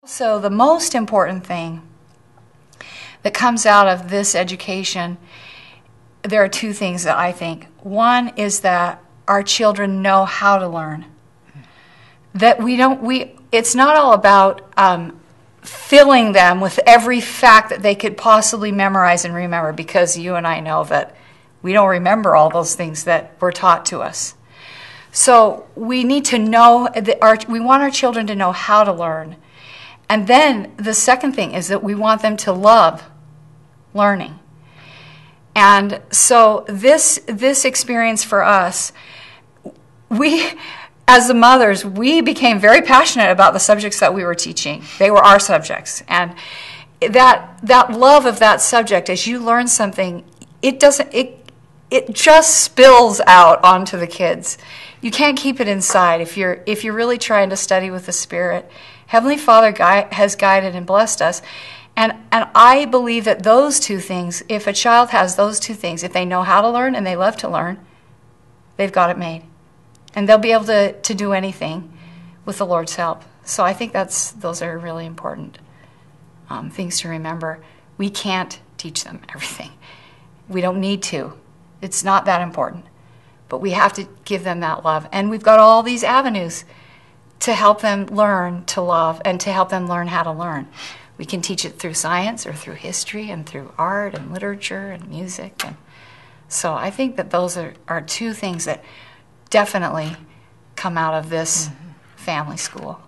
So the most important thing that comes out of this education, there are two things that I think. One is that our children know how to learn. That it's not all about filling them with every fact that they could possibly memorize and remember, because you and I know that we don't remember all those things that were taught to us. So we need to know, we want our children to know how to learn. And then the second thing is that we want them to love learning. And so this experience for us, as the mothers, we became very passionate about the subjects that we were teaching. They were our subjects. And that love of that subject, as you learn something, it just spills out onto the kids. You can't keep it inside if you're really trying to study with the Spirit. Heavenly Father has guided and blessed us. And I believe that those two things, if a child has those two things, if they know how to learn and they love to learn, they've got it made. And they'll be able to do anything with the Lord's help. So I think those are really important things to remember. We can't teach them everything. We don't need to. It's not that important. But we have to give them that love. And we've got all these avenues to help them learn to love and to help them learn how to learn. We can teach it through science or through history and through art and literature and music. And so I think that those are two things that definitely come out of this family school.